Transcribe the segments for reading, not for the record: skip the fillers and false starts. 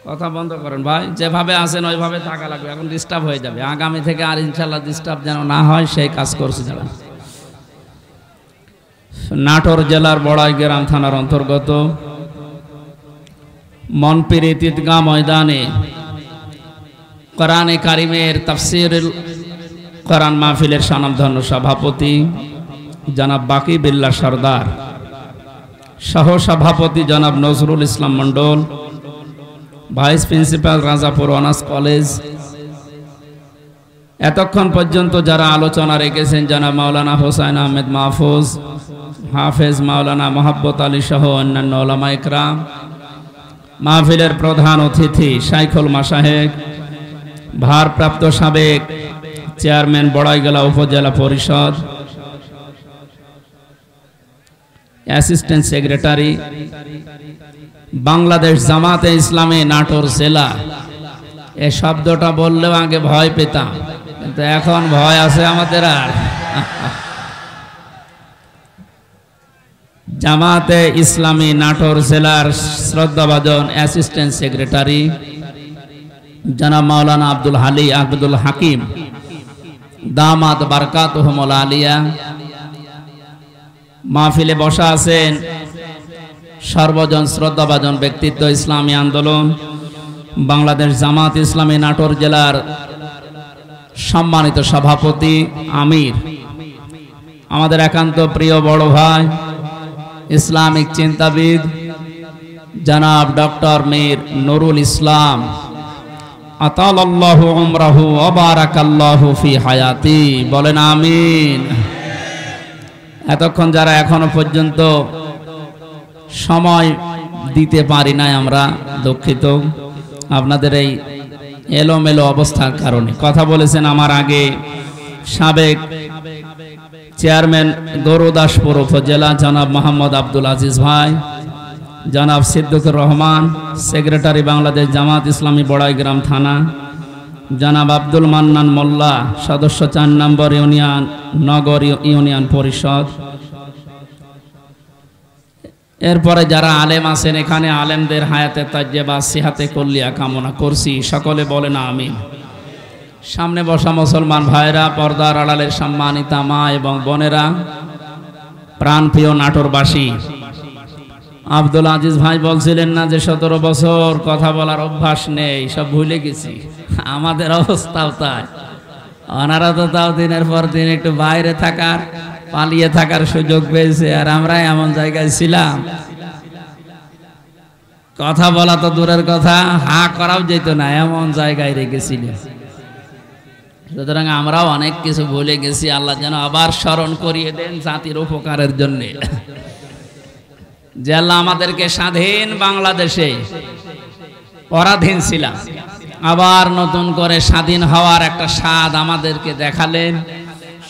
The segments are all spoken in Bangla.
কথা বন্ধ করেন ভাই, যেভাবে আছেন ওইভাবে থাকা লাগবে, এখন ডিস্টার্ব হয়ে যাবে। আগামী থেকে আর ইনশাল্লাহ ডিস্টার্ব যেন না হয় সেই কাজ করছি যারা। নাটোর জেলার বড়াই গ্রাম থানার অন্তর্গত মনপির ঈদগাহ ময়দানে কোরআনে কারিমের তাফসীরুল কোরআন মাহফিলের স্বনামধন্য সভাপতি জনাব বাকি বিল্লাহ সরদার, সহ সভাপতি জনাব Nazrul Islam Mondal, vice principal Rajapur honours college, এতক্ষণ পর্যন্ত যারা আলোচনা রেখেছেন জনাব মাওলানা হোসাইন আহমেদ মাহফুজ, হাফেজ মাওলানা মোহাব্বত আলী সহ অন্যান্য ওলামা ইকরাম, মাহফিলের প্রধান অতিথি শাইখুল মাশায়েখ, ভারপ্রাপ্ত সাবেক চেয়ারম্যান বড়াইগালা উপজেলা পরিষদ, অ্যাসিস্ট্যান্ট সেক্রেটারি, বাংলাদেশ জামাতে ইসলামী নাটোর জেলা। এই শব্দটা বললেও আগে ভয় পেতাম, কিন্তু এখন ভয় আছে আমাদের আর। জামাতে ইসলামী নাটোর জেলার শ্রদ্ধাভাজন অ্যাসিস্ট্যান্ট সেক্রেটারি জনাব মাওলানা আব্দুল হাকিম দামাত বারকাতুহুমুল আলিয়া। মাহফিলে বসা আছেন সর্বজন শ্রদ্ধাভাজন ব্যক্তিত্ব, ইসলামী আন্দোলন বাংলাদেশ জামাত ইসলামী নাটোর জেলার সম্মানিত সভাপতি আমির, আমাদের একান্ত প্রিয় বড় ভাই ইসলামিক চিন্তাবিদ জনাব ডক্টর মীর নুরুল ইসলাম, আতালাল্লাহু উমরাহু ওয়া বারাকাল্লাহু ফি হায়াতি, বলেন আমিন। এতক্ষণ যারা এখনো পর্যন্ত সময় দিতে পারি নাই, আমরা দুঃখিত আপনাদের এই এলোমেলো অবস্থার কারণে। কথা বলেছেন আমার আগে সাবেক চেয়ারম্যান গৌরদাসপুর উপজেলা জনাব মোহাম্মদ আব্দুল আজিজ ভাই, জনাব সিদ্দিকুর রহমান সেক্রেটারি বাংলাদেশ জামাত ইসলামী বড়াইগ্রাম থানা, জনাব আব্দুল মান্নান মোল্লা সদস্য 4 নম্বর ইউনিয়ন নগর ইউনিয়ন পরিষদ। এরপরে যারা আলেম আছেন এখানে, আলেমদের হায়াতে তাজ্জেবা সিহাতে কল্লিয়া কামনা করছি, সকলে বলেন আমিন। সামনে বসা মুসলমান ভাইরা, পর্দার আড়ালের সম্মানিতা মা এবং বোনেরা, প্রাণপ্রিয় নাটোরবাসী, আব্দুল আজিজ ভাই বলছিলেন না যে 17 বছর কথা বলার অভ্যাস নেই, সব ভুলে গেছি। আমাদের অবস্থাও তাই। ওনারা তো তাও দিনের পর দিন একটু বাইরে থাকার, পালিয়ে থাকার সুযোগ পেয়েছে, আর আমরা এমন জায়গায় ছিলাম কথা বলা তো দূরের কথা, হা করাও যেত না, এমন জায়গায় রেখেছিলেন। সুতরাং আমরাও অনেক কিছু ভুলে গেছি। আল্লাহ যেন আবার স্মরণ করিয়ে দেন জাতির উপকারের জন্য, যে আল্লাহ আমাদেরকে স্বাধীন বাংলাদেশে পরাধীন ছিলাম, আবার নতুন করে স্বাধীন হওয়ার একটা স্বাদ আমাদেরকে দেখালেন।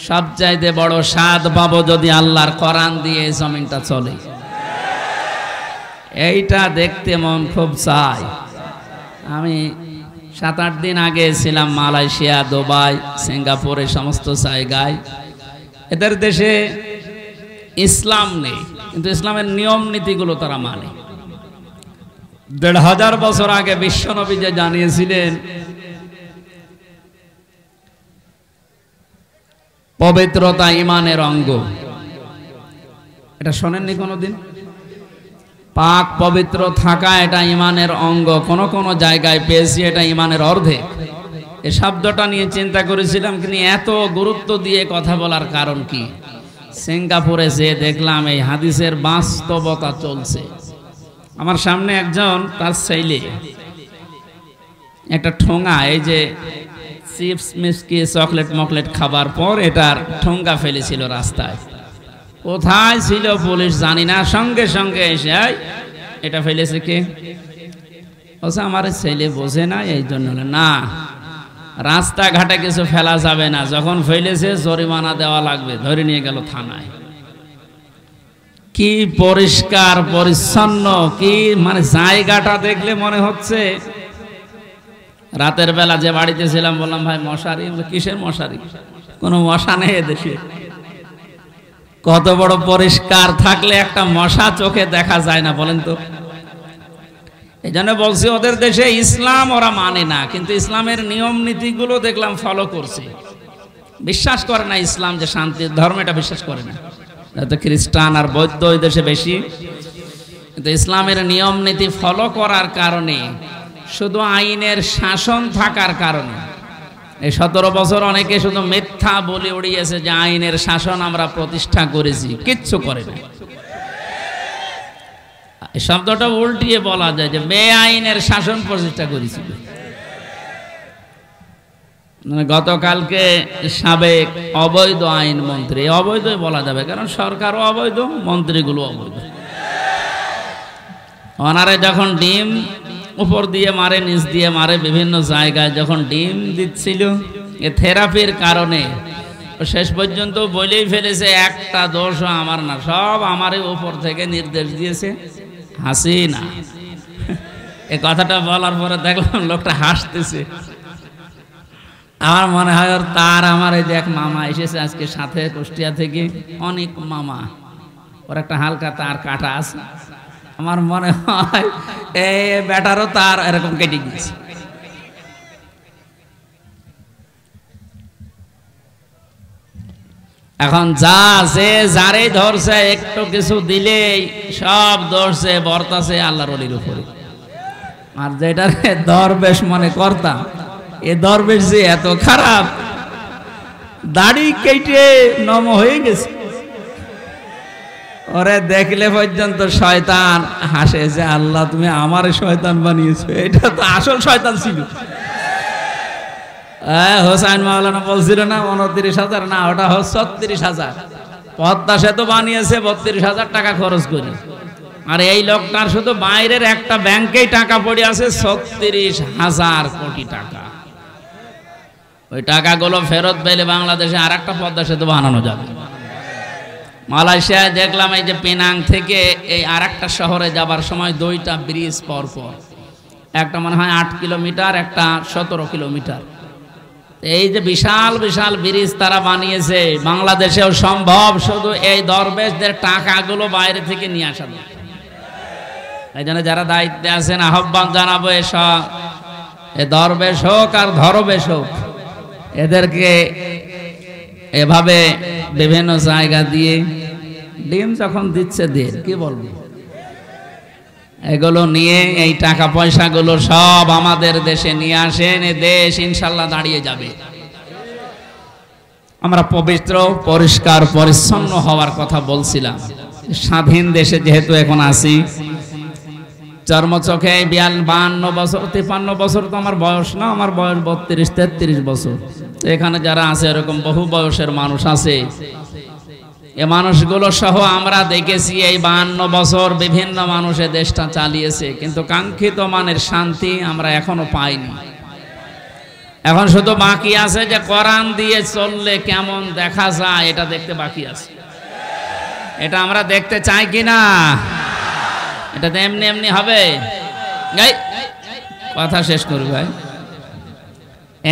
সবচাইতে বড় স্বাদ পাবো যদি আল্লাহর কোরআন দিয়ে জমিনটা চলে। এইটা দেখতে মন খুব চায়। আমি 7-8 দিন আগে ছিলাম মালয়েশিয়া, দুবাই, সিঙ্গাপুরে, সমস্ত জায়গায়। এদের দেশে ইসলাম নেই, কিন্তু ইসলামের নিয়ম নীতিগুলো তারা মানে। 1500 বছর আগে বিশ্বনবী যে জানিয়েছিলেন পবিত্রতা ঈমানের অঙ্গ, এটা শোনেননি কোনোদিন? পাক পবিত্র থাকা এটা ঈমানের অঙ্গ। কোন কোন জায়গায় পেয়েছি এটা ঈমানের অর্ধেক। এই শব্দটা নিয়ে চিন্তা করেছিলাম, কিন্তু এত গুরুত্ব দিয়ে কথা বলার কারণ কি? সিঙ্গাপুরে যে দেখলাম এই হাদিসের বাস্তবতা চলছে। আমার সামনে একজন, তার ছেলে একটা ঠোঙা, এই যে চিপস মিষ্টি চকলেট মকলেট খাবার পর এটার ঠোঙ্গা ফেলেছিল রাস্তায়। কোথায় ছিল পুলিশ জানি না, সঙ্গে সঙ্গে এসে এটা ফেলেছে কে? বলছে আমার ছেলে বোঝে না, এই জন্য। না, রাস্তাঘাটে কিছু ফেলা যাবে না, যখন ফেলেছে জরিমানা দেওয়া লাগবে। ধরে নিয়ে গেল থানায়। কি পরিষ্কার পরিচ্ছন্ন, কি মানে জায়গাটা দেখলে মনে হচ্ছে। রাতের বেলা যে বাড়িতে ছিলাম বললাম ভাই মশারি, কিসের মশারি? কোনো মশা নেই এদেশে। কত বড় পরিষ্কার থাকলে একটা মশা চোখে দেখা যায় না বলেন তো? এই জন্য বলছি ওদের দেশে ইসলাম ওরা মানে না, কিন্তু ইসলামের নিয়ম নীতিগুলো দেখলাম ফলো করছে। বিশ্বাস করে না ইসলাম যে শান্তির ধর্ম, এটা বিশ্বাস করে না। তো খ্রিস্টান আর বৌদ্ধ ওই দেশে বেশি, কিন্তু ইসলামের নিয়ম নীতি ফলো করার কারণে, শুধু আইনের শাসন থাকার কারণে এই 17 বছর অনেকে শুধু মিথ্যা বলে উড়িয়েছে যে আইনের শাসন আমরা প্রতিষ্ঠা করেছি, কিচ্ছু করে না। এই শব্দটা উল্টিয়ে বলা যায় যে বেআইনের শাসন প্রতিষ্ঠা করেছিল। গতকালকে সাবেক অবৈধ আইন মন্ত্রী, অবৈধই বলা যাবে কারণ সরকারও অবৈধ, মন্ত্রীগুলো অবৈধ, ওনারে যখন ডিম উপর দিয়ে মারে, নিচ দিয়ে মারে, বিভিন্ন জায়গায় যখন ডিম দিচ্ছিল, এ থেরাপির কারণে শেষ পর্যন্ত বলেই ফেলেছে একটা দোষও আমার না, সব আমারই উপর থেকে নির্দেশ দিয়েছে হাসিনা। এ কথাটা বলার পরে দেখলাম লোকটা হাসতেছে। আমার মনে হয় ওর তার আমার এই যে এক মামা এসেছে আজকে সাথে কুষ্টিয়া থেকে, অনেক মামা, ওর একটা হালকা তার কাটা আছে। আমার মনে হয় এই ব্যাটারও তার এরকম কেটে গিয়েছে। এখন যা যে যারে ধরছে একটু কিছু দিলেই সব ধরছে বর্তাছে আল্লাহর ওলির উপরে। আর যেটারে দরবেশ মনে করতাম, এ দরবেশ যে এত খারাপ, দাড়ি কেটে নম হয়ে গেছে, ওরে দেখলে পর্যন্ত শয়তান হাসে যে আল্লাহ তুমি আমার শয়তান বানিয়েছো, এটা তো আসল শয়তান ছিল। হোসাইন মাওলানা বলছিল না 29,000, না ওটা 36,000। পদ্মা সেতু বানিয়েছে 32,000 টাকা খরচ করে, আর এই লোকটার শুধু বাইরের একটা ব্যাংকেই টাকা পড়ে আছে 36,000 কোটি টাকা। ওই টাকাগুলো ফেরত পেলে বাংলাদেশে আর একটা পদ্মা সেতু বানানো যাবে। মালয়েশিয়ায় দেখলাম এই যে পেনাং থেকে এই আর একটা শহরে যাবার সময় 2টা ব্রিজ পর পর, একটা মনে হয় 8 কিলোমিটার, একটা 17 কিলোমিটার। এই যে বিশাল বিশাল ব্রিজ তারা বানিয়েছে, বাংলাদেশেও সম্ভব, শুধু এই দরবেশদের টাকাগুলো বাইরে থেকে নিয়ে আসা। এই জন্য যারা দায়িত্বে আছেন আহ্বান জানাবো, এসব এ দরবেশ হোক আর ধরবেশ হোক, এদেরকে এভাবে বিভিন্ন জায়গা দিয়ে ডিম যখন দিচ্ছে দের কি বলবো, এগুলো নিয়ে এই টাকা পয়সাগুলো সব আমাদের দেশে নিয়ে আসেন, এ দেশ ইনশাল্লাহ দাঁড়িয়ে যাবে। আমরা পবিত্র পরিষ্কার পরিচ্ছন্ন হওয়ার কথা বলছিলাম। স্বাধীন দেশে যেহেতু এখন আছি, চর্মচোখে 52 বছর 53 বছর তো আমার বয়স না, আমার বয়স 32-33 বছর। এখানে যারা আছে এরকম বহু বয়সের মানুষ আছে, এ মানুষগুলো সহ আমরা দেখেছি এই 52 বছর বিভিন্ন মানুষের দেশটা চালিয়েছে, কিন্তু কাঙ্ক্ষিত মানের শান্তি আমরা এখনো পাইনি। এখন শুধু বাকি আছে যে কোরআন দিয়ে চললে কেমন দেখা যায়, এটা দেখতে বাকি আছে। এটা আমরা দেখতে চাই কিনা? এটা তো এমনি এমনি হবে? কথা শেষ করি ভাই।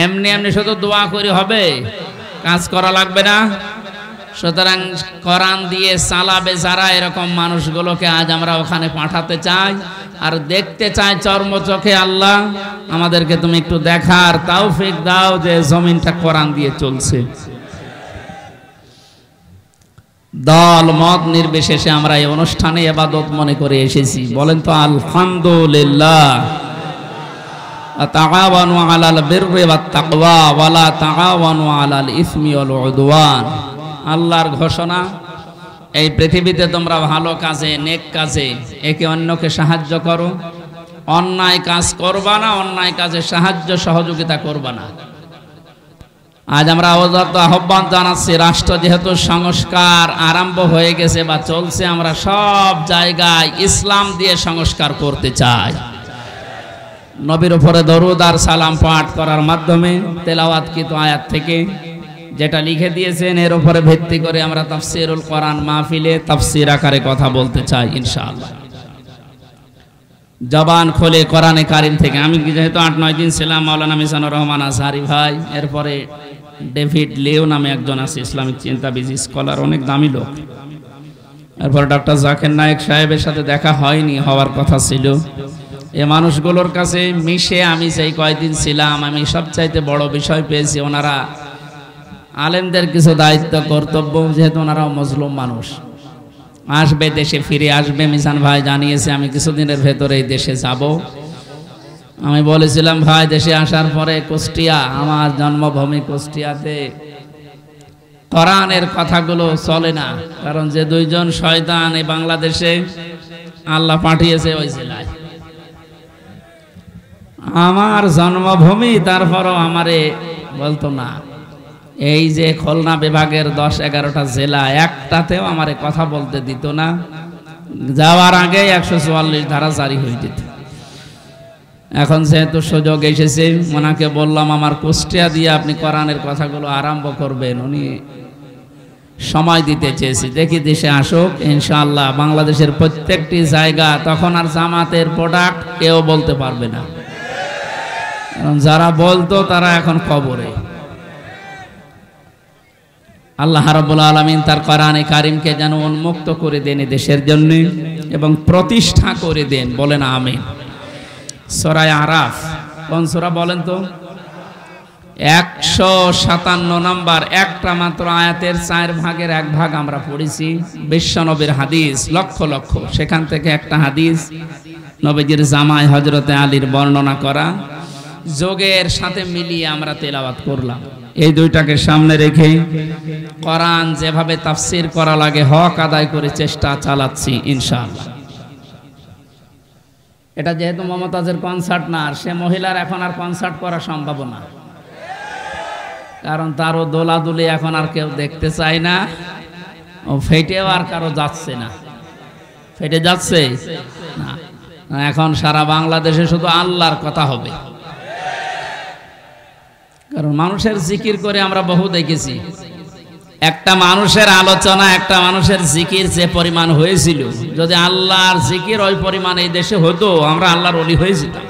এমনি এমনি শুধু দোয়া করে হবে? কাজ করা লাগবে না? সুতরাং কোরআন দিয়ে চালাবে যারা, এরকম মানুষগুলোকে আজ আমরা ওখানে পাঠাতে চাই আর দেখতে চাই চর্মচোখে। আল্লাহ আমাদেরকে তুমি একটু দেখার তৌফিক দাও যে জমিনটা কোরআন দিয়ে চলছে। দল মত নির্বিশেষে আমরা এই অনুষ্ঠানে ইবাদত মনে করে এসেছি। বলেন তো আলহামদুলিল্লাহ। তাআওয়ানু আলাল বিররি ওয়াত তাকওয়া ওয়া লা তাআওয়ানু আলাল ইসমি ওয়াল উদওয়ান। আল্লাহর ঘোষণা, এই পৃথিবীতে তোমরা ভালো কাজে, নেক কাজে একে অন্যকে সাহায্য করো, অন্যায় কাজ করবা না, অন্যায় কাজে সাহায্য সহযোগিতা করবা না। আজ আমরা আহ্বান জানাচ্ছি, রাষ্ট্র যেহেতু সংস্কার আরম্ভ হয়ে গেছে বা চলছে, আমরা সব জায়গায় ইসলাম দিয়ে সংস্কার করতে চাই। নবীর উপরে দরুদ আর সালাম পাঠ করার মাধ্যমে তেলাওয়াতকৃত আয়াত থেকে যেটা লিখে দিয়েছেন এর উপরে ভিত্তি করে আমরা তাফসীরুল কোরআন মাহফিলে তাফসীর আকারে কথা বলতে চাই ইনশাআল্লাহ। জবান খোলে কোরআনে কারিম থেকে। আমি যেহেতু 8-9 দিন ছিলাম, মাওলানা মিজানুর রহমান আজহারি ভাই, এরপরে ডেভিড লিও নামে একজন আছে, ইসলামিক চিন্তাবিদ স্কলার, অনেক দামি লোক। এরপর ডক্টর জাকির নায়েক সাহেবের সাথে দেখা হয়নি, হওয়ার কথা ছিল। এ মানুষগুলোর কাছে মিশে আমি যেই কয়দিন ছিলাম, আমি সবচাইতে বড় বিষয় পেয়েছি, ওনারা আলেমদের কিছু দায়িত্ব কর্তব্য, যেহেতু ওনারাও মজলুম মানুষ, আসবে, দেশে ফিরে আসবে। মিজান ভাই জানিয়েছে আমি কিছুদিনের ভেতরেই দেশে যাব। আমি বলেছিলাম ভাই দেশে আসার পরে কুষ্টিয়া, আমার জন্মভূমি কুষ্টিয়াতে কোরআনের কথাগুলো চলে না, কারণ যে দুইজন শয়তান এই বাংলাদেশে আল্লাহ পাঠিয়েছে ওই জেলায়, আমার জন্মভূমি, তারপরও আমারে বলতো না। এই যে খুলনা বিভাগের 10-11টা জেলা, একটাতেও আমারে কথা বলতে দিত না। যাওয়ার আগে 144 ধারা জারি হয়ে যেত। এখন যেহেতু সুযোগ এসেছে, ওনাকে বললাম আমার কুষ্টিয়া দিয়ে আপনি কোরআনের কথাগুলো আরম্ভ করবেন। উনি সময় দিতে চেয়েছি, দেখি দেশে আসুক ইনশাআল্লাহ। বাংলাদেশের প্রত্যেকটি জায়গা তখন আর জামাতের প্রোডাক্ট কেউ বলতে পারবে না, কারণ যারা বলতো তারা এখন কবরে। আল্লাহ রাব্বুল আলামিন তার কোরআনে কারিমকে যেন উন্মুক্ত করে দেন দেশের জন্য এবং প্রতিষ্ঠা করে দেন, বলেন আমিন। সূরা আরাফ কোন সূরা বলেন তো? 157 নম্বর, একটা মাত্র আয়াতের 4 ভাগের 1 ভাগ আমরা পড়েছি। বিশ্বনবীর হাদিস লক্ষ লক্ষ, সেখান থেকে একটা হাদিস নবীজির জামাই হযরতে আলীর বর্ণনা করা, যোগের সাথে মিলিয়ে আমরা তেলাওয়াত করলাম। এই দুইটাকে সামনে রেখে কোরআন যেভাবে তাফসীর করা লাগে হক আদায় করে চেষ্টা চালাচ্ছি ইনশাআল্লাহ। এটা যেহেতু মমতাজের কনসার্ট না, আর সে মহিলার এখন আর কনসার্ট করা সম্ভব না, কারণ তারও দোলাদুলি এখন আর কেউ দেখতে চায় না, ও ফেটেও আর কারো যাচ্ছে না। ফেটে যাচ্ছে না, এখন সারা বাংলাদেশে শুধু আল্লাহর কথা হবে। কারণ মানুষের জিকির করে আমরা বহু দেখেছি, একটা মানুষের আলোচনা, একটা মানুষের জিকির যে পরিমাণ হয়েছিল, যদি আল্লাহর জিকির ওই পরিমাণ এই দেশে হতো, আমরা আল্লাহর ওলি হয়ে যেতাম।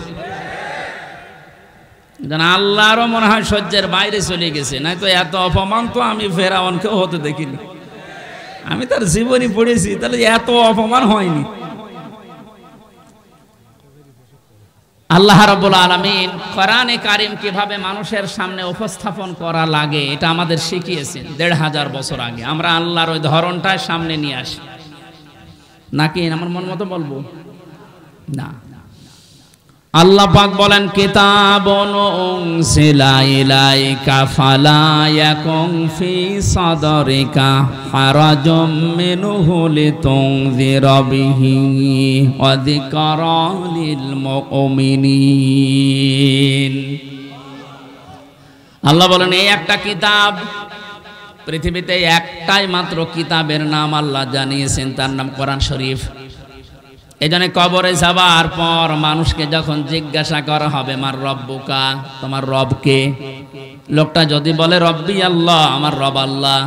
আল্লাহরও মনে হয় সহ্যের বাইরে চলে গেছে, নাই তো এত অপমান তো আমি ফেরাউনকেও হতে দেখিনি। আমি তার জীবনী পড়েছি, তাহলে এত অপমান হয়নি। আল্লাহ রাব্বুল আলামিন কোরআনে কারীম কিভাবে মানুষের সামনে উপস্থাপন করা লাগে এটা আমাদের শিখিয়েছেন 1500 বছর আগে। আমরা আল্লাহর ওই ধরনটা সামনে নিয়ে আসি, নাকি আমার মন মতো বলবো না। আল্লাহ পাক বলেন কিতাবুন উনজিলা ইলাইকা ফালা ইয়াকুন ফি সাদরিকা হারাজুম মিনহু লিতুনযিরা বিহি ওয়া যিকরা লিল মুমিনিন। আল্লাহ বলেন এই একটা কিতাব, পৃথিবীতে একটাই মাত্র কিতাবের নাম আল্লাহ জানিয়েছেন, তার নাম কোরআন শরীফ। এজন্য কবরে যাবার পর মানুষকে যখন জিজ্ঞাসা করা হবে মার রব্বুকা, তোমার রবকে, লোকটা যদি বলে রব্বি আল্লাহ, আমার রব আল্লাহ,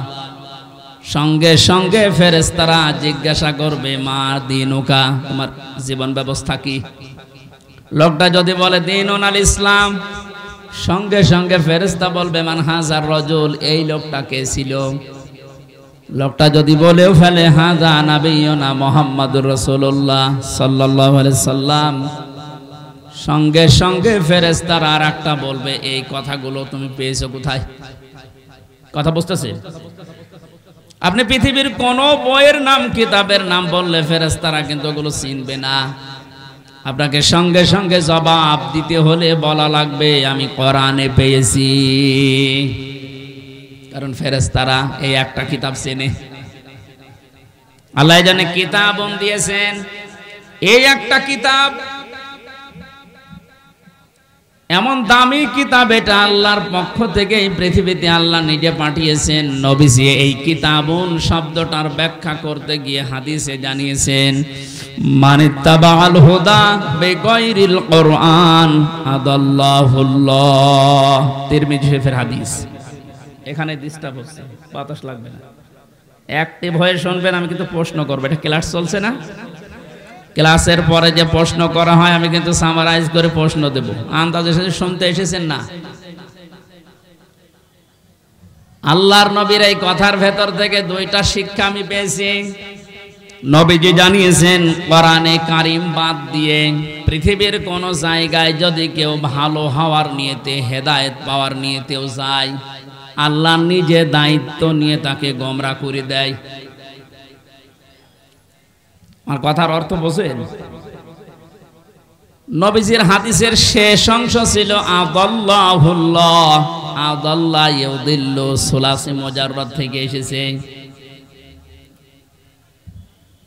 সঙ্গে সঙ্গে ফেরেশতারা জিজ্ঞাসা করবে মা দিনুকা, তোমার জীবন ব্যবস্থা কি। লোকটা যদি বলে দিনুন আল ইসলাম, সঙ্গে সঙ্গে ফেরেশতা বলবে মান হাজার রজুল, এই লোকটা কে ছিল। লোকটা যদি বলেও ফেলে হাজা নাবিয়ুনা মুহাম্মাদুর রাসূলুল্লাহ সাল্লাল্লাহু আলাইহি সাল্লাম, সঙ্গে সঙ্গে ফেরেশতারা আর একটা বলবে এই কথাগুলো তুমি পেয়েছো কোথায়। কথা বুঝতেছে? আপনি পৃথিবীর কোন বইয়ের নাম, কিতাবের নাম বললে ফেরেশতারা কিন্তু ওগুলো চিনবে না। আপনাকে সঙ্গে সঙ্গে জবাব দিতে হলে বলা লাগবে আমি কোরআনে পেয়েছি, কারণ ফেরেশতারা এই একটা কিতাব চেনে। আল্লাহ জানে কিতাব দিয়েছেন, এই একটা কিতাব এমন দামি কিতাব, এটা আল্লাহর পক্ষ থেকে এই পৃথিবীতে আল্লাহ নিজে পাঠিয়েছেন। নবীজি এই কিতাবুন শব্দটার ব্যাখ্যা করতে গিয়ে হাদিসে জানিয়েছেন মানিত্তাবাল হুদা বিগাইরিল কোরআন আদাল্লাহুল্লাহ। তিরমিজি শরীফের হাদিস। এখানে ডিস্টার্ব হচ্ছে, বাতাস লাগবে না, অ্যাক্টিভ হয়ে শুনবেন। আমি কিন্তু প্রশ্ন করবো, এটা ক্লাস চলছে না, ক্লাসের পরে যে প্রশ্ন করা হয় আমি কিন্তু সামারাইজ করে প্রশ্ন দেব। আন্দাজে শুনতে এসেছেন না? আল্লাহর নবীর এই কথার ভেতর থেকে দুইটা শিক্ষা আমি পেয়েছি। নবীজি জানিয়েছেন কোরআনে কারিম বাদ দিয়ে পৃথিবীর কোন জায়গায় যদি কেউ ভালো হওয়ার নিয়তে হেদায়েত পাওয়ার নিয়তেও যায়, আল্লাহ নিজে দায়িত্ব নিয়ে তাকে গোমরাহ করে দেয়। আমার কথার অর্থ বোঝেন? নবীজির হাদিসের শেষ অংশ ছিল আদাল্লাহুল্লাহ, আদাল্লাহ ইউদিল্লু, সুলাসি মুজাররদ থেকে এসেছে।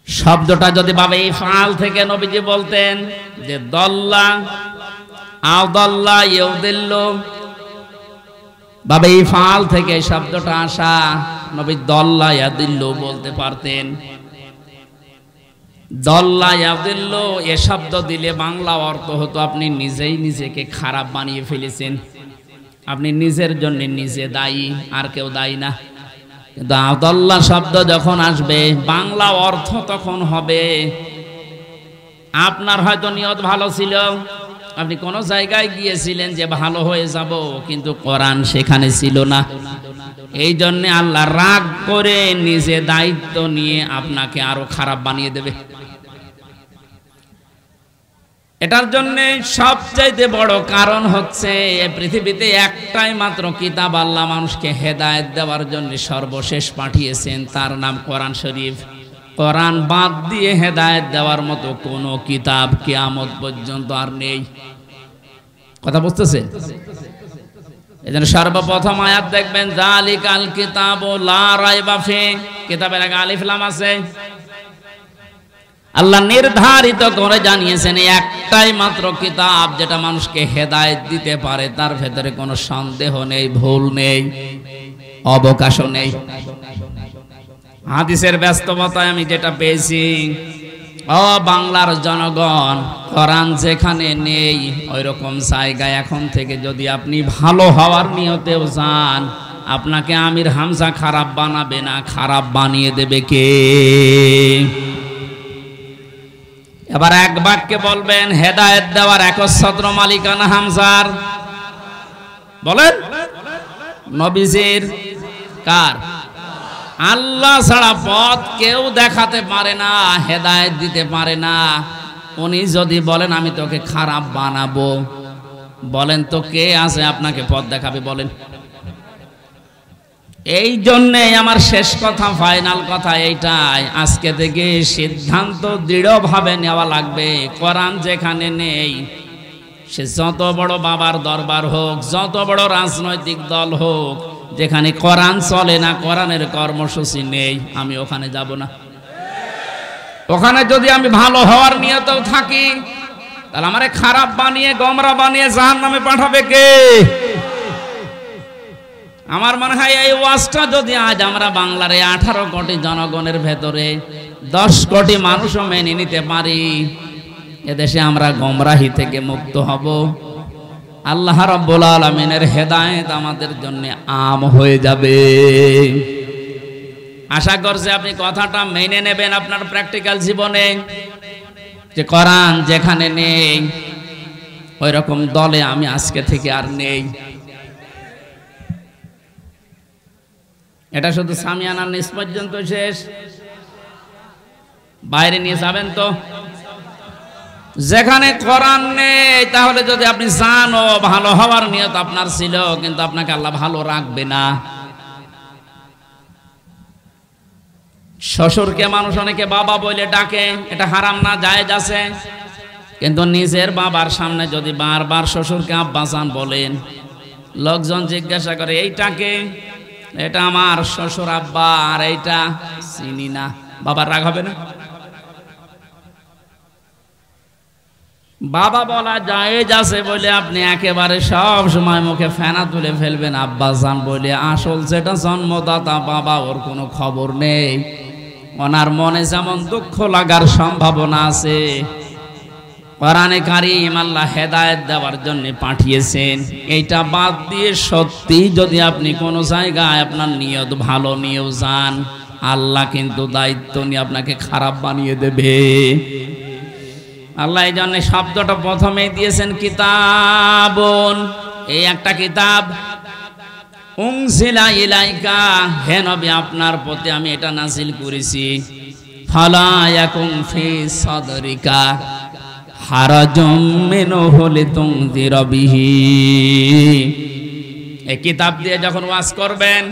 শব্দটা যদি ভাবে ইফআল থেকে নবীজি বলতেন যে দল্লা আদাল্লাহ ইউদিল্লু, ভাবে ইফআল থেকে শব্দটা আসা, নবী দল্লা ইয়াদিল্লু বলতে পারতেন। দল্লা ইয়াদিল্লু এ শব্দ দিলে বাংলা অর্থ হতো আপনি নিজেই নিজেকে খারাপ বানিয়ে ফেলেছেন, আপনি নিজের জন্য নিজে দায়ী, আর কেউ দায়ী না। কিন্তু আদাল্লাহ শব্দ যখন আসবে বাংলা অর্থ তখন হবে আপনার হয়তো নিয়ত ভালো ছিল, আপনি কোন জায়গায় গিয়েছিলেন যে ভালো হয়ে যাব, কিন্তু কোরআন সেখানে ছিল না। এই জন্য আল্লাহ রাগ করে নিজে দায়িত্ব নিয়ে আপনাকে আরো খারাপ বানিয়ে দেবে। এটার জন্য সবচাইতে বড় কারণ হচ্ছে পৃথিবীতে একটাই মাত্র কিতাব আল্লাহ মানুষকে হেদায়েত দেওয়ার জন্য সর্বশেষ পাঠিয়েছেন, তার নাম কোরআন শরীফ। কোরআন বাদ দিয়ে হেদায়েত দেওয়ার মতো কোনো কিতাব কিয়ামত পর্যন্ত আর নেই। কথা বুঝতেছেন? এজন্য সর্বপ্রথম আয়াত দেখবেন যালিকাল কিতাবু লা রাইবা ফি, কিতাবের আগে আলিফ লাম আছে। আল্লাহ নির্ধারিত করে জানিয়েছেন একটাই মাত্র কিতাব যেটা মানুষকে হেদায়েত দিতে পারে, তার ভেতরে কোনো সন্দেহ নেই, ভুল নেই, অবকাশও নেই। হাদিসের ব্যস্ততায় আমি যেটা পেয়েছি, ও বাংলার জনগণ, কোরআন যেখানে নেই ওই রকম জায়গায় এখন থেকে যদি আপনি ভালো হওয়ার নিয়তেও যান, আপনাকে আমির হামজা খারাপ বানাবে না, খারাপ বানিয়ে দেবে কে? এবার এক বাক্যে বলবেন হেদায়েত দেওয়ার একচ্ছত্র মালিকানা হামজার? বলেন নবীজির, কার? আল্লাহ ছাড়া পথ কেউ দেখাতে পারে না, হেদায়েত দিতে পারে না। উনি যদি বলেন আমি তোকে খারাপ বানাবো, বলেন তো কে আছে আপনাকে পথ দেখাবে? বলেন। এই জন্যে আমার শেষ কথা, ফাইনাল কথা এইটাই, আজকে থেকে সিদ্ধান্ত দৃঢ়ভাবে নেওয়া লাগবে। কোরআন যেখানে নেই, সে যত বড় বাবার দরবার হোক, যত বড় রাজনৈতিক দল হোক, যেখানে কোরআন চলে না, কোরআনের কর্মসূচি নেই, আমি ওখানে যাব না। ওখানে যদি আমি ভালো হওয়ার নিয়তেও থাকি, তাহলে আমারে খারাপ বানিয়ে গোমরাহ বানিয়ে জাহান্নামে পাঠাবে কে? আমার মনে হয় এই ওয়াজটা যদি আজ আমরা বাংলার 18 কোটি জনগণের ভেতরে 10 কোটি মানুষও মেনে নিতে পারি, এদেশে আমরা গোমরাহি থেকে মুক্ত হব। আল্লাহ রাব্বুল আলামিনের হেদায়েত আমাদের জন্য আম হয়ে যাবে। আশা করছি আপনি কথাটা মেনে নেবেন আপনার প্র্যাকটিক্যাল জীবনে, যে কোরআন যেখানে নেই ওই রকম দলে আমি আজকে থেকে আর নেই। এটা শুধু সামিয়ানার নিচ পর্যন্ত শেষ, বাইরে নিয়ে যাবেন তো? যেখানে কোরআন নেই, তাহলে যদি আপনি জানো ভালো হওয়ার নিয়ত আপনার ছিল, কিন্তু আপনাকে আল্লাহ ভালো রাখবে না। শ্বশুরকে মানুষ অনেকে বাবা বলে ডাকে, এটা হারাম না, জায়েজ আছে। কিন্তু নিজের বাবার সামনে যদি বারবার শ্বশুরকে আব্বাজান বলেন, লোকজন জিজ্ঞাসা করে এইটাকে, এটা আমার শ্বশুর আব্বা, আর এইটা চিনি না, বাবার রাগ হবে না? বাবা বলা জায়েজ আছে বলে আপনি একেবারে সব সময় মুখে ফেনা তুলে ফেলবেন আব্বাজান বলে, আসল যেটা জন্মদাতা বাবা, ওর কোনো খবর নেই। ওনার মনে যেমন দুঃখ লাগার সম্ভাবনা আছে, কোরআনে কারীম আল্লাহ হেদায়েত দেওয়ার জন্য পাঠিয়েছেন। এইটা বাদ দিয়ে সত্যি যদি আপনি কোনো জায়গায় আপনার নিয়ত ভালো নিয়েও যান, আল্লাহ কিন্তু দায়িত্ব নিয়ে আপনাকে খারাপ বানিয়ে দেবে। আল্লাহ এই জন্য শব্দটা প্রথমেই দিয়েছেন কিতাবুন, এই একটা কিতাব। উনজিলা ইলাইকা, হে নবী আপনার প্রতি আমি এটা নাযিল করেছি। ফালা ইয়াকুম ফি সাদরিকা হারাজুম মিনহু লিতুনযিরা বিহি। এই কিতাব দিয়ে যখন ওয়াজ করবেন,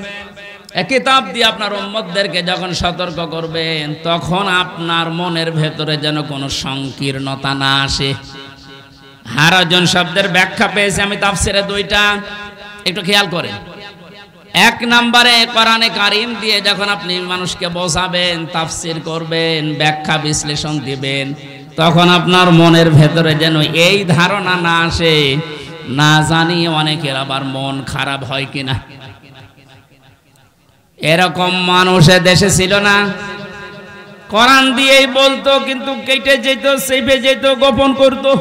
এই কিতাব দিয়ে আপনার উম্মতদেরকে যখন সতর্ক করবেন, তখন আপনার মনের ভেতরে যেন কোনো সংকীর্ণতা না আসে। হারাজন শব্দের ব্যাখ্যা পেয়েছি আমি তাফসিরে দুইটা, একটু খেয়াল করেন। এক নম্বরে কোরআনে কারীম দিয়ে যখন আপনি মানুষকে বোঝাবেন, তাফসির করবেন, ব্যাখ্যা বিশ্লেষণ দিবেন, তখন আপনার মনের ভেতরে যেন এই ধারণা না আসে, না জানি অনেকের আবার মন খারাপ হয় কিনা। এরকম মানুষের দেশে ছিল না, কোরআন দিয়েই বলতো কিন্তু কেটে যেত, চেপে যেত, গোপন করতো,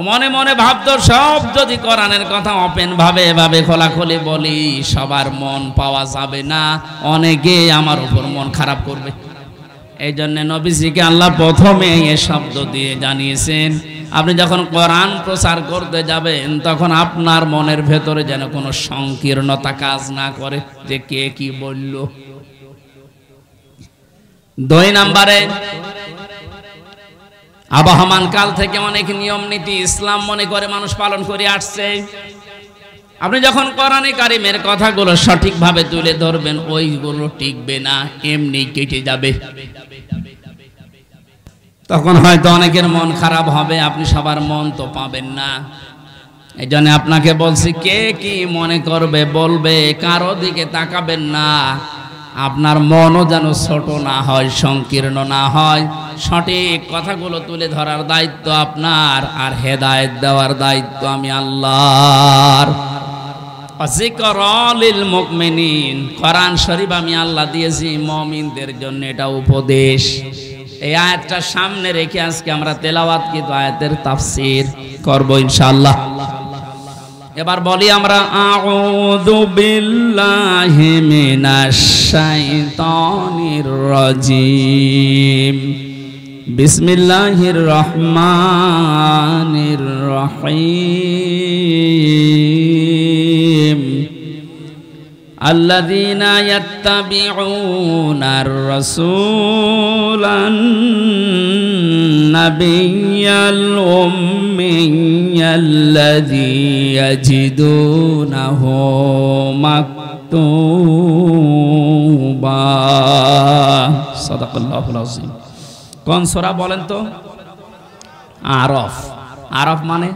মনে মনে ভাবতো সব যদি কোরআনের কথা ওপেন ভাবে এভাবে খোলাখুলি বলি সবার মন পাওয়া যাবে না, অনেকে আমার উপর মন খারাপ করবে। এই জন্য নবীজিকে আল্লাহ প্রথমে এই শব্দ দিয়ে জানিয়েছেন, আপনি যখন কোরআন প্রচার করতে যাবেন তখন আপনার মনের ভেতরে যেন কোনো সংকীর্ণতা কাজ না করে যে কে কি বলল। দুই নম্বরে, আবহমান কাল থেকে অনেক নিয়ম নীতি ইসলাম মনে করে মানুষ পালন করে আসছে। আপনি যখন কোরআনে কারীমের কথাগুলো সঠিকভাবে তুলে ধরবেন, ওইগুলো টিকবে না, এমনি কেটে যাবে। তখন হয়তো অনেকের মন খারাপ হবে, আপনি সবার মন তো পাবেন না। এই জন্য আপনাকে বলছি, কে কি মনে করবে বলবে, কারো দিকে তাকাবেন না। আপনার মনও যেন ছোট না হয়, সংকীর্ণ না হয়। সঠিক কথাগুলো তুলে ধরার দায়িত্ব আপনার, আর হেদায়েত দেওয়ার দায়িত্ব আমি আল্লাহর। যিকরা লিল মুমিনিন, কোরআন শরীফ আমি আল্লাহ দিয়েছি মুমিনদের জন্য, এটা উপদেশ। এই আয়াতটা সামনে রেখে আজকে আমরা তেলাওয়াত কিন্তু আয়াতের তাফসীর করব ইনশাআল্লাহ। এবার বলি আমরা, আউযু বিল্লাহি মিনাশ শাইতানির রাজীম, বিসমিল্লাহির রহমানির রহিম। আল্লাযীনা ইয়াত্তাবিউনার রাসূলান নাবিয়্যাল উম্মিয়্যাল্লাযী ইয়াজিদুনাহু মাকতুবা। সাদাকাল্লাহুল আযীম। কোন সূরা বলেন তো? আরাফ। আরাফ মানে,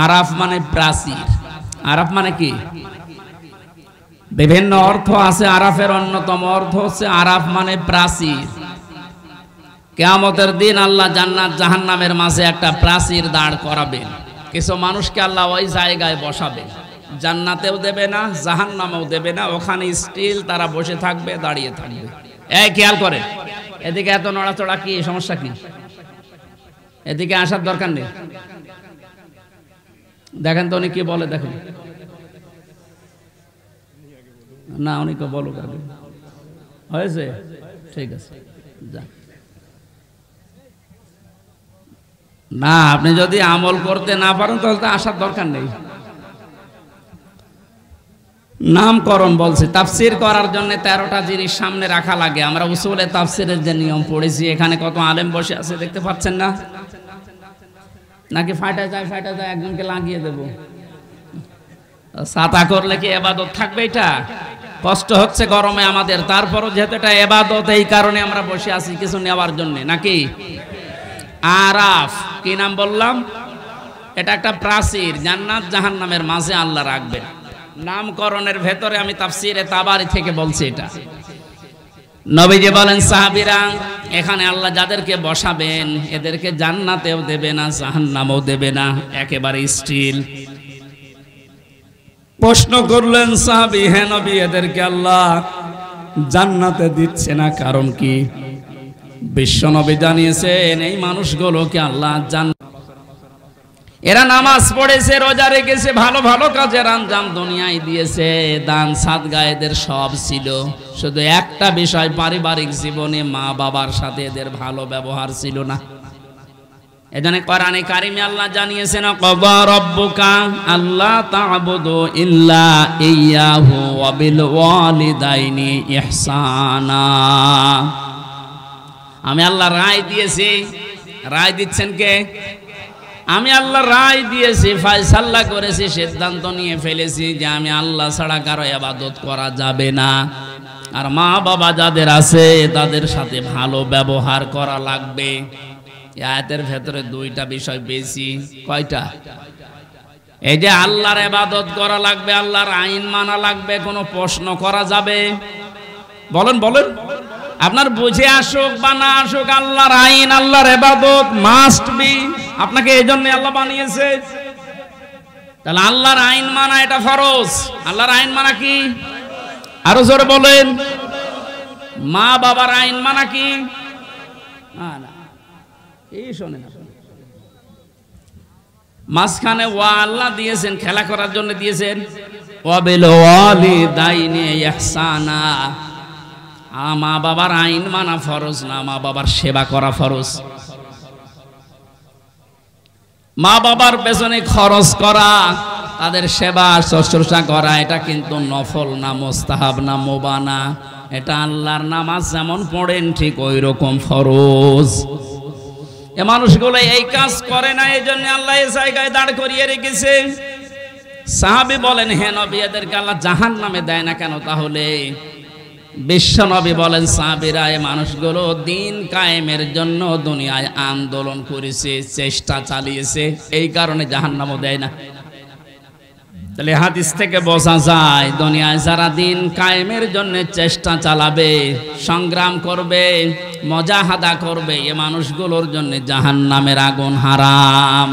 আরাফ মানে প্রাচীর। আরাফ মানে কি? বিভিন্ন অর্থ আছে। আরাফের অন্যতম অর্থ হচ্ছে আরাফ মানে প্রাচীর। কিয়ামতের দিন আল্লাহ জান্নাত জাহান্নামের মাঝে একটা প্রাচীর দাঁড় করাবেন। কিছু মানুষকে আল্লাহ ওই জায়গায় বসাবে, জান্নাতেও দেবে না, জাহান্নামেও দেবে না, ওখানে স্টিল তারা বসে থাকবে, দাঁড়িয়ে থাকবে। এই খেয়াল করে, এদিকে এত নড়াচড়া কি, সমস্যা কি? এদিকে আসার দরকার নেই। দেখেন তো উনি কি বলে, দেখেন না, উনি কে বলো আগে হয়েছে, ঠিক আছে যা। না, আপনি যদি আমল করতে না পারেন তাহলে তো আসার দরকার নেই। নামকরণ বলছে, তাফসীর করার জন্য 13টা জিনিস সামনে রাখা লাগে। আমরা উসুলে তাফসীরের যে নিয়ম পড়েছি, এখানে কত আলেম বসে আছে দেখতে পাচ্ছেন না? নাকি ফাটা যায় একজনকে লাগিয়ে দেব? ছাতা করলে কি ইবাদত থাকবে? এটা কষ্ট হচ্ছে গরমে আমাদের, তারপরও যেহেতু এটা ইবাদত, এই কারণে আমরা বসে আছি কিছু নেওয়ার জন্য, নাকি? আরাফ কি নাম বললাম? এটা একটা প্রাচীর, জান্নাত জাহান্নামের মাঝে আল্লাহ রাখবেন। নামকরণের ভেতরে আমি তাফসীরে তাবারি থেকে বলছি এটা। নবীজি বলেন, সাহাবীরা, এখানে আল্লাহ যাদেরকে বসাবেন এদেরকে জান্নাতেও দেবে না, জাহান্নামেও দেবে না, একেবারে স্টিল। প্রশ্ন করলেন সাহাবী, হে নবী, এদেরকে আল্লাহ জান্নাতে দিচ্ছে না, কারণ কি? বিশ্ব নবী জানিয়েছেন, এই মানুষগুলোকে আল্লাহ জান্নাত, এরা নামাজ পড়েছে, রোজা রেখেছে, ভালো ভালো কাজের আঞ্জাম দুনিয়ায় দিয়েছে, দান সাদগা এদের সব ছিল, শুধু একটা বিষয়, পারিবারিক জীবনে মা বাবার সাথে এদের ভালো ব্যবহার ছিল না। এজন্য কোরআনে কারিমে আল্লাহ জানিয়েছেন ক্বাদা রাব্বুকা আল্লা তা'বুদু ইল্লা ইয়াহু ওয়া বিল ওয়ালিদাইনি ইহসানা। আমি আল্লাহ রায় দিয়েছি। রায় দিচ্ছেন কে? আমি আল্লাহ রায় দিয়েছি, ফয়সালা করেছি, সিদ্ধান্ত নিয়ে ফেলেছি যে আমি আল্লাহ ছাড়া কারো ইবাদত করা যাবে না। আর মা বাবা যাদের আছে তাদের সাথে ভালো ব্যবহার করা লাগবে। এই আয়াতের ভেতরে দুইটা বিষয় বেশি। কয়টা? এই যে আল্লাহর ইবাদত করা লাগবে, আল্লাহর আইন মানা লাগবে, কোনো প্রশ্ন করা যাবে? বলেন বলেন, আপনার বুঝে আসুক বা না আসুক, আল্লাহর আইন আল্লাহর ইবাদত মাস্ট বি। আপনাকে এই জন্য আল্লাহ বানিয়েছে। তাহলে আল্লাহর আইন মানা এটা ফরজ। আল্লাহর আইন মানা কি? আরো জোরে বলেন। মা বাবার আইন মানা কি? না, এই শোনেন, মাঝখানে ওয়া আল্লাহ দিয়েছেন, খেলা করার জন্য দিয়েছেন। ওয়া বিল ওয়ালিদাইনি ইহসানা। মা বাবার আইন মানা ফরজ না, মা বাবার সেবা করা ফরজ। মা বাবার পেছনে খরচ করা, তাদের সেবা শুশ্রূষা করা, এটা কিন্তু নফল না, মুস্তাহাব না, মুবাহ না। এটা আল্লাহর নামাজ যেমন পড়েন ঠিক ওই রকম ফরজ। এ মানুষগুলো এই কাজ করে না, এই জন্য আল্লাহ এই জায়গায় দাঁড় করিয়ে রেখেছে। সাহাবী বলেন, হে নবী, এদেরকে আল্লাহ জাহান্নামে দেয় না কেন? তাহলে বিশ্ব নবী বলেন, সাহাবীরা এই মানুষগুলো দিন কায়েমের জন্য দুনিয়ায় আন্দোলন করেছে, চেষ্টা চালিয়েছে, এই কারণে জাহান্নামও দেয় না। তাহলে হাদিস থেকে বোঝা যায় দুনিয়ায় যারা দিন কায়েমের জন্য চেষ্টা চালাবে, সংগ্রাম করবে, মুজাহাদা করবে, এই মানুষগুলোর জন্য জাহান্নামের আগুন হারাম।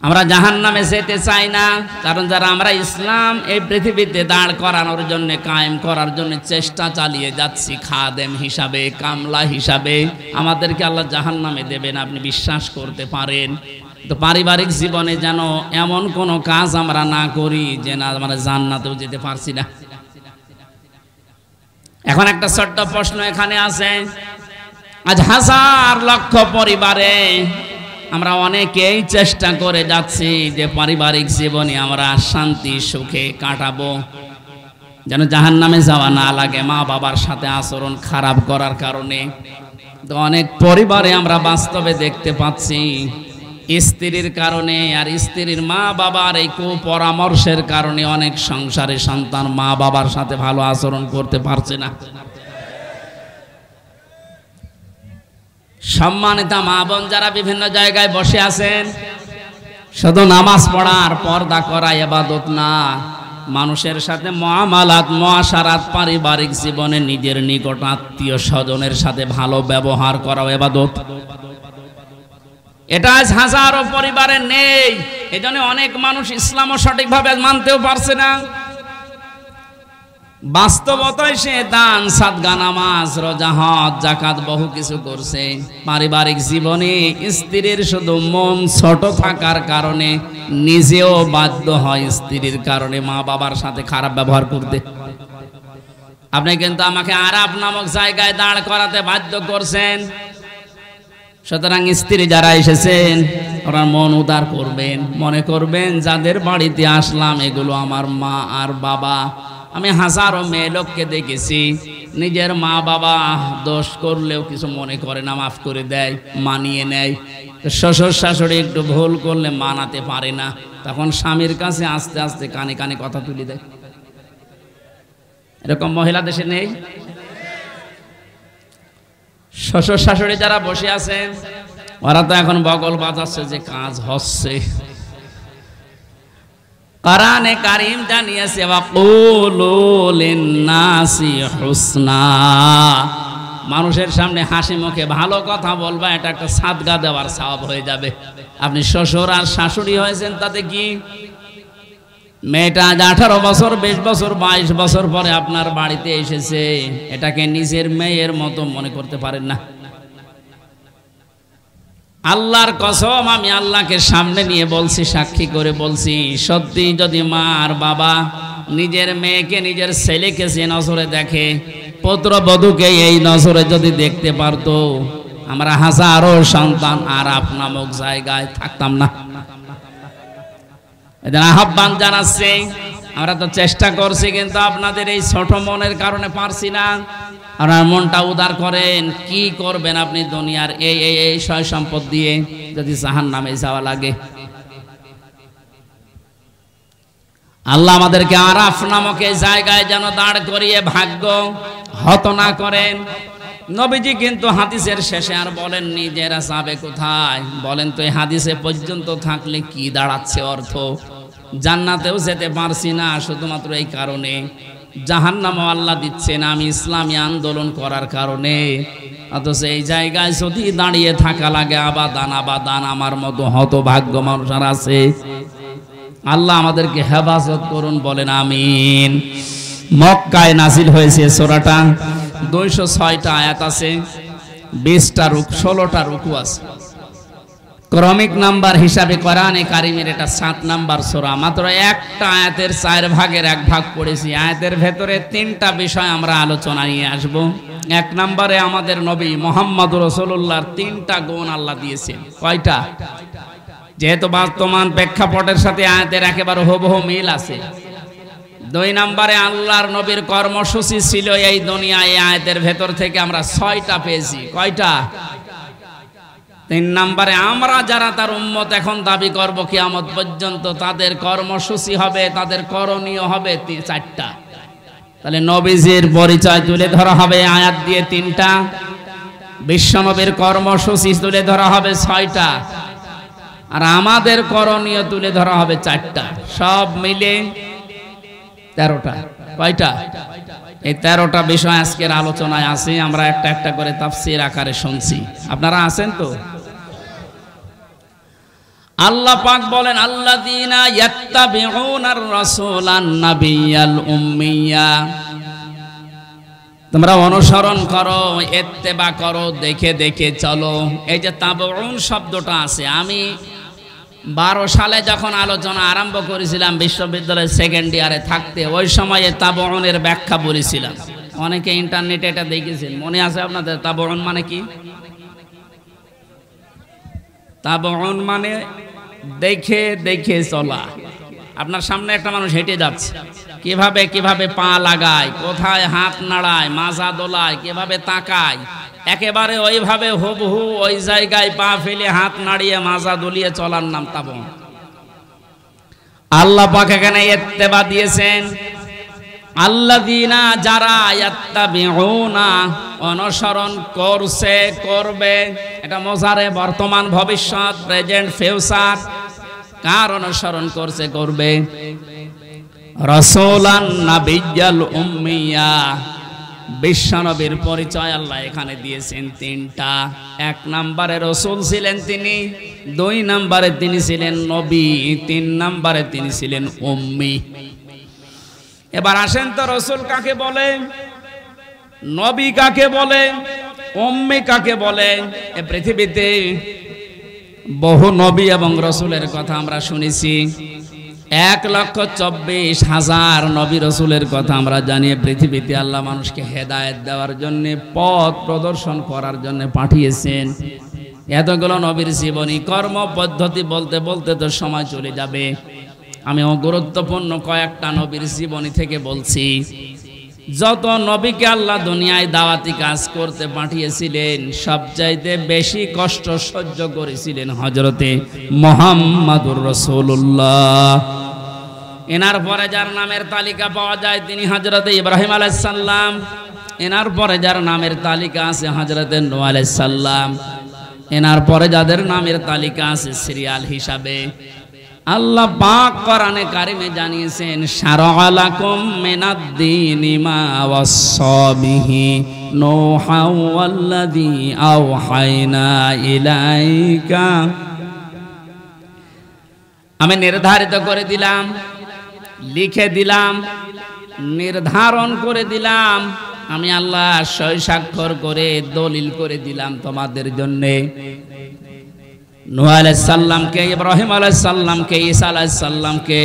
আমরা জাহান্নামে যেতে চাই না, কারণ যারা আমরা ইসলাম এই পৃথিবীতে দাঁড় করানোর জন্য, কায়েম করার জন্য চেষ্টা চালিয়ে যাচ্ছি, খাদেম হিসাবে, কামলা হিসাবে, আমাদেরকে আল্লাহ জাহান্নামে দেবেন, আপনি বিশ্বাস করতে পারেন। তো পারিবারিক জীবনে যেন এমন কোনো কাজ আমরা না করি যে না আমরা জান্নাতেও যেতে পারছি না। এখন একটা ছোট্ট প্রশ্ন এখানে আছে, আজ হাজার লক্ষ পরিবারে আমরা অনেকেই চেষ্টা করে যাচ্ছি যে পারিবারিক জীবনে আমরা শান্তি সুখে কাটাবো, যেন জাহান্নামে যাওয়া না লাগে মা বাবার সাথে আচরণ খারাপ করার কারণে। তো অনেক পরিবারে আমরা বাস্তবে দেখতে পাচ্ছি স্ত্রীর কারণে আর স্ত্রীর মা বাবার এই কুপরামর্শের কারণে অনেক সংসারে সন্তান মা বাবার সাথে ভালো আচরণ করতে পারছে না। সম্মানিতা মা বোন যারা বিভিন্ন জায়গায় বসে আছেন, শুধু নামাজ পড়া আর পর্দা করা ইবাদত না, মানুষের সাথে মুআমালাত, মুআশারাত, পারিবারিক জীবনে নিজের নিকট আত্মীয় স্বজনের সাথে ভালো ব্যবহার করা ইবাদত। এটা আজ হাজারো পরিবারে নেই। এজন্য অনেক মানুষ ইসলামও সঠিকভাবে মানতেও পারছে না। বাস্তবতায় সে দান, সাদগা, নামাজ, রোজা, হজ, যাকাত বহু কিছু করছে, পারিবারিক জীবনে স্ত্রীর শুধু মন ছোট থাকার কারণে নিজেও বাধ্য হয় স্ত্রীর কারণে মা বাবার সাথে খারাপ ব্যবহার করতে। আপনি কিন্তু আমাকে আরাফ নামক জায়গায় দাঁড় করাতে বাধ্য করছেন। সুতরাং স্ত্রী যারা এসেছেন ওরা মন উদার করবেন, মনে করবেন যাদের বাড়িতে আসলাম এগুলো আমার মা আর বাবা। আমি হাজারো মেয়ে লোককে দেখেছি নিজের মা বাবা দোষ করলেও কিছু মনে করে না, মাফ করে দেয়, মানিয়ে নেয়। শ্বশুর শাশুড়ি একটু ভুল করলে মানাতে পারে না, তখন স্বামীর কাছে আস্তে আস্তে কানে কানে কথা তুলে দেয়। এরকম মহিলা দেশে নেই? শ্বশুর শাশুড়ি যারা বসে আছেন ওরা তো এখন বগল বাজাচ্ছে যে কাজ হচ্ছে। কোরআনে কারীম জানিয়েছে ওয়াকুলু লিন-নাসি হুসনা, মানুষের সামনে হাসি মুখে ভালো কথা বলবা, এটা একটা সাদগা দেওয়ার সওয়াব হয়ে যাবে। আপনি শ্বশুর আর শাশুড়ি হয়েছেন তাতে কি? মেয়েটা আজ 18 বছর, 20 বছর, 22 বছর পরে আপনার বাড়িতে এসেছে, এটাকে নিজের মেয়ের মতো মনে করতে পারেন না। আল্লাহর কসম, আমি আল্লাহকে সামনে নিয়ে বলছি, সাক্ষী করে বলছি, সত্যি যদি মা আর বাবা নিজের মেয়েকে, নিজের ছেলেকে যে নজরে দেখে, পুত্রবধূকে এই নজরে যদি দেখতে পারতো, আমরা হাজারো সন্তান আরাফ নামক জায়গায় থাকতাম না। এদের আহ্বান জানাচ্ছি, আমরা তো চেষ্টা করছি, কিন্তু আপনাদের এই ছোট মনের কারণে পারছি না। আপনার মনটা উদার করেন, কি করবেন আপনি দুনিয়ার এই সয় সম্পদ দিয়ে যদি জাহান্নামে যাওয়া লাগে। আল্লাহ আমাদেরকে আরাফ নামক এই জায়গায় যেন দাঁড় করিয়ে ভাগ্য হত না করেন। নবীজি কিন্তু হাদিসের শেষে আর বলেননি যে এরা যাবে কোথায়, বলেন তো এই হাদিসে পর্যন্ত থাকলে কি দাঁড়াচ্ছে অর্থ? জান্নাতেও যেতে পারছি না শুধুমাত্র এই কারণে, জাহান্নামও আল্লাহ দিচ্ছে না আমি ইসলামী আন্দোলন করার কারণে। অথচ এই জায়গায় যদি দাঁড়িয়ে থাকা লাগে আবাদান আবাদান, আমার মতো হতভাগ্য মানুষ আর আছে। আল্লাহ আমাদেরকে হেফাজত করুন, বলেন আমিন। মক্কায় নাজিল হয়েছে সূরাটা, 206টা আয়াত আছে, 20টা রুকু, 16টা রুকু আছে। ক্রমিক নাম্বার হিসাবে কোরআনে কারিমের এটা 7 নাম্বার সূরা। মাত্র একটা আয়াতের 4 ভাগের 1 ভাগ পড়েছি। আয়াতের ভেতরে 3টা বিষয় আমরা আলোচনা নিয়ে আসব। 1 নম্বরে আমাদের নবী মুহাম্মদুর রাসূলুল্লাহর 3টা গুণ আল্লাহ দিয়েছেন। কয়টা? যেহেতু বর্তমান প্রেক্ষাপটের সাথে আয়াতের একেবারে হুবহু মিল আছে। 2 নম্বরে আল্লাহর নবীর কর্মসূচি ছিল এই দুনিয়ায়, এই আয়াতের ভেতর থেকে আমরা 6টা পেয়েছি। কয়টা? 3 নম্বরে আমরা যারা তার উম্মত এখন দাবি করব কিয়ামত পর্যন্ত, তাদের কর্মসূচি হবে, তাদের করণীয় হবে 4টা। তাহলে নবীজির পরিচয় তুলে ধরা হবে আয়াত দিয়ে 3টা, বিশ্বনবীর কর্মসূচি তুলে ধরা হবে 6টা, আর আমাদের করণীয় তুলে ধরা হবে 4টা। সব মিলে 13টা। কয়টা? এই 13টা বিষয় আজকের আলোচনায় আছে। আমরা একটা একটা করে তাফসীর আকারে শুনছি। আপনারা আছেন তো? আল্লাহ পাক বলেন আল্লাযীনা ইয়াত্তাবিউনার রাসূলান নাবিয়াল উম্মিয়া, তোমরা অনুসরণ করো, ইত্তেবা করো, দেখে দেখে চলো। এই যে তাবউন শব্দটা আছে, আমি 12 সালে যখন আলোচনা আরম্ভ করেছিলাম বিশ্ববিদ্যালয়ের 2nd ইয়ারে থাকতে, ওই সময়ে তাবউনের ব্যাখ্যা বলেছিলাম। অনেকে ইন্টারনেটে এটা দেখেছেন, মনে আছে আপনাদের? তাবউন মানে কি? তাবউন মানে দেখে দেখে চলা। আপনার সামনে একটা মানুষ হেঁটে যাচ্ছে, কিভাবে কিভাবে পা লাগায়, কোথায় হাত নাড়ায়, মাজা দোলায়, কিভাবে তাকায়, একেবারে ওইভাবে হুবহু ওই জায়গায় পা ফেলে হাত নাড়িয়ে মাজা দুলিয়ে চলার নাম তাবউন। আল্লাহ পাক এখানে ইত্তেবা দিয়েছেন, আল্লাযীনা যারা ইয়াত্তাবিউনা অনুসরণ করছে, করবে। এটা মোজারে, বর্তমান, ভবিষ্যৎ, প্রেজেন্ট, ফিউচার। কার অনুসরণ করছে, করবে? রাসূলান নাবিয়াল উম্মিয়া, বিশ্বনবীর পরিচয় আল্লাহ এখানে দিয়েছেন 3টা। 1 নম্বরে রাসূল ছিলেন তিনি, 2 নম্বরে তিনি ছিলেন নবী, 3 নম্বরে তিনি ছিলেন উম্মি। এবার আসেন তো, রাসূল কাকে বলে, নবী কাকে বলে, উম্মি কাকে বলে? এই পৃথিবীতে বহু নবী এবং রাসূলের কথা আমরা শুনেছি। 1,24,000 নবী রাসূলের কথা আমরা জানি। পৃথিবীতে আল্লাহ মানুষকে হেদায়েত দেওয়ার জন্য, পথ প্রদর্শন করার জন্য পাঠিয়েছেন। এতগুলো নবীর জীবনী, কর্ম পদ্ধতি বলতে বলতে তো সময় চলে যাবে। আমি গুরুত্বপূর্ণ কয়েকটা নবীর জীবনী থেকে বলছি। যত নবীকে আল্লাহ দুনিয়ায় দাওয়াতি কাজ করতে পাঠিয়েছিলেন, সবচাইতে বেশি কষ্ট সহ্য করেছিলেন হযরতে মুহাম্মাদুর রাসূলুল্লাহ। এনার পরে যার নামের তালিকা পাওয়া যায় তিনি হযরতে ইব্রাহিম আলাইহিস সালাম। এনার পরে যার নামের তালিকা আছে হযরতে নূহ আলাইহিস সালাম। এনার পরে যাদের নামের তালিকা আছে সিরিয়াল হিসাবে, আল্লাহ পাক কোরআনে কারিমে জানিয়েছেন, শারআ লাকুম মিনাদ-দীনি মা ওয়াসসা বিহি নূহা ওয়াল্লাযী আওহায়না ইলাইকা। আমি নির্ধারিত করে দিলাম, লিখে দিলাম, নির্ধারণ করে দিলাম, আমি আল্লাহ সই স্বাক্ষর করে দলিল করে দিলাম তোমাদের জন্যে। নূহ আলাইহিস সালামকে, ইব্রাহিম আলাইহিস সালামকে, ঈসা আলাইহিস সালামকে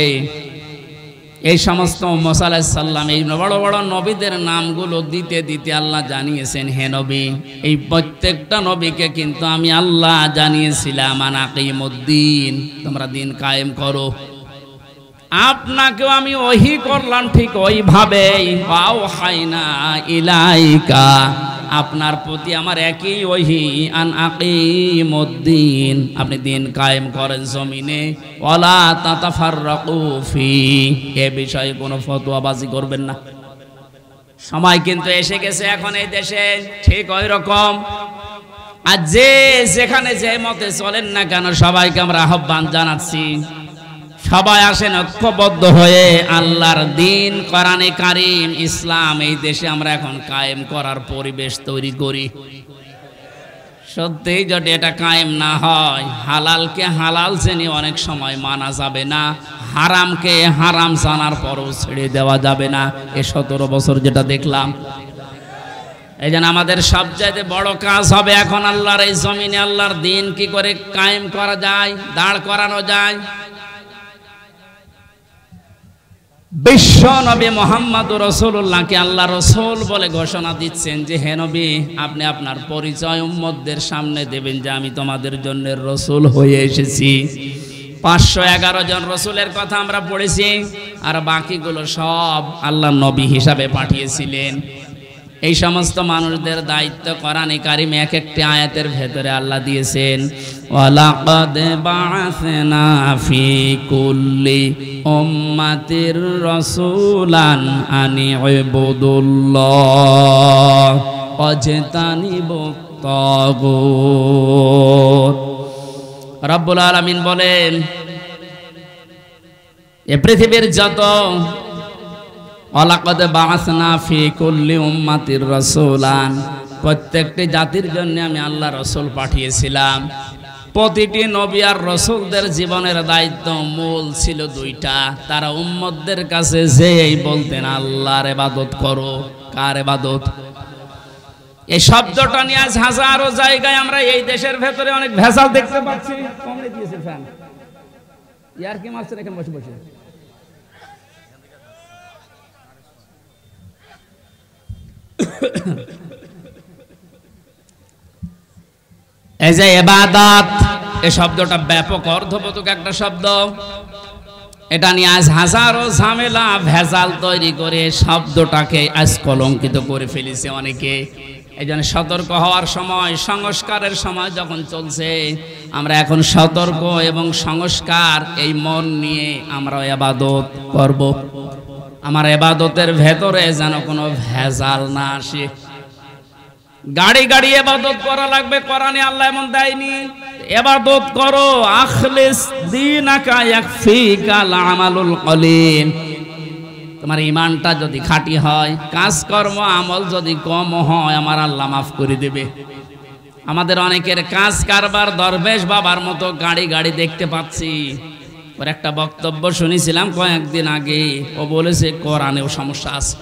এই সমস্ত মুসা আলাইহিস সালাম এই বড় বড় নবীদের নামগুলো দিতে দিতে আল্লাহ জানিয়েছেন, হে নবী, এই প্রত্যেকটা নবীকে কিন্তু আমি আল্লাহ জানিয়েছিলাম আন আকিমুদ্দিন, তোমরা দিন কায়েম করো। আপনাকেও আমি ওহী করলাম ঠিক ওইভাবেই, ওয়াহাইনা ইলাইকা, আপনার প্রতি আমার একই ওহী, আন আকিমুদ্দিন, আপনি দিন কায়েম করেন জমিনে, ওয়ালা তাতাফাররাকু ফি, এ বিষয়ে কোনো ফতোয়াবাজি করবেন না। সময় কিন্তু এসে গেছে এখন এই দেশে ঠিক ওই রকম, আর যে যেখানে যে মতে চলেন না কেন সবাইকে আমরা আহ্বান জানাচ্ছি, সবাই আসেন ঐক্যবদ্ধ হয়ে আল্লাহর দিন, কোরআনে কারীম, ইসলাম এই দেশে আমরা এখন কায়েম করার পরিবেশ তৈরি করি। সত্যিই যদি এটা কায়েম না হয়, হালালকে হালাল জেনে অনেক সময় মানা যাবে না, হারামকে হারাম জানার পরও ছেড়ে দেওয়া যাবে না। এ 17 বছর যেটা দেখলাম, এই জন্য আমাদের সবচাইতে বড় কাজ হবে এখন আল্লাহর এই জমিনে আল্লাহর দিন কি করে কায়েম করা যায়, দাঁড় করানো যায়। বিশ্ব নবী মুহাম্মদুর রাসূলুল্লাহকে আল্লাহ রাসূল বলে ঘোষণা দিচ্ছেন যে, হে নবী, আপনি আপনার পরিচয় উম্মতদের সামনে দেবেন যে আমি তোমাদের জন্য রাসূল হয়ে এসেছি। 511 জন রাসূলের কথা আমরা পড়েছি, আর বাকিগুলো সব আল্লাহ নবী হিসাবে পাঠিয়েছিলেন। এই সমস্ত মানুষদের দায়িত্ব কোরআনে কারিমে এক একটি আয়াতের ভেতরে আল্লাহ দিয়েছেন, ওয়ালাকাদ বাআসনা ফি কুল্লি উম্মাতির রাসূলান আনি ইবুদুল্লাহ ওয়াজতানিবুত তাগুত। রব্বুল আলামিন বলেন, এ পৃথিবীর যত ওয়ালাকাদ বাআসনা ফি কুল্লি উম্মাতির রাসূলান, প্রত্যেকটি জাতির জন্য আমি আল্লাহ রাসূল পাঠিয়েছিলাম। প্রতিটি নবী আর রাসূলদের জীবনের দায়িত্ব মূল ছিল দুইটা, তারা উম্মতদের কাছে যেই বলতেন আল্লাহর ইবাদত করো। কার ইবাদত? এই শব্দটা নিয়ে আজ হাজারো জায়গায় আমরা এই দেশের ভেতরে অনেক ভেজাল দেখতে পাচ্ছি। কমরে দিয়েছে ফ্যান, ইয়ার কি মারছেন এখানে বসে বসে। এই যে ইবাদত, এই শব্দটা ব্যাপক অর্থবোধক একটা শব্দ, এটা নিয়ে আজ হাজারো ঝামেলা ভেজাল তৈরি করে শব্দটাকে আজ কলঙ্কিত করে ফেলেছে অনেকে। এই জন্য সতর্ক হওয়ার সময়, সংস্কারের সময় যখন চলছে, আমরা এখন সতর্ক এবং সংস্কার এই মন নিয়ে আমরা ইবাদত করব। আমার ইবাদতের ভেতরে যেন কোনো ভেজাল না আসে। গাড়ি গাড়ি ইবাদত করা লাগবে, কোরআনে আল্লাহ এমন দেয়নি। ইবাদত করো, আখলিস দীনাকা ইয়াকফিকাল আমালুল কলিল। তোমার ঈমানটা যদি খাঁটি হয়, কাজকর্ম আমল যদি কম হয়, আমার আল্লাহ মাফ করে দেবে। আমাদের অনেকের কাজ কারবার দরবেশ বাবার মতো গাড়ি গাড়ি দেখতে পাচ্ছি। ওর একটা বক্তব্য শুনেছিলাম কয়েকদিন আগে, ও বলেছে কোরআনেও সমস্যা আছে।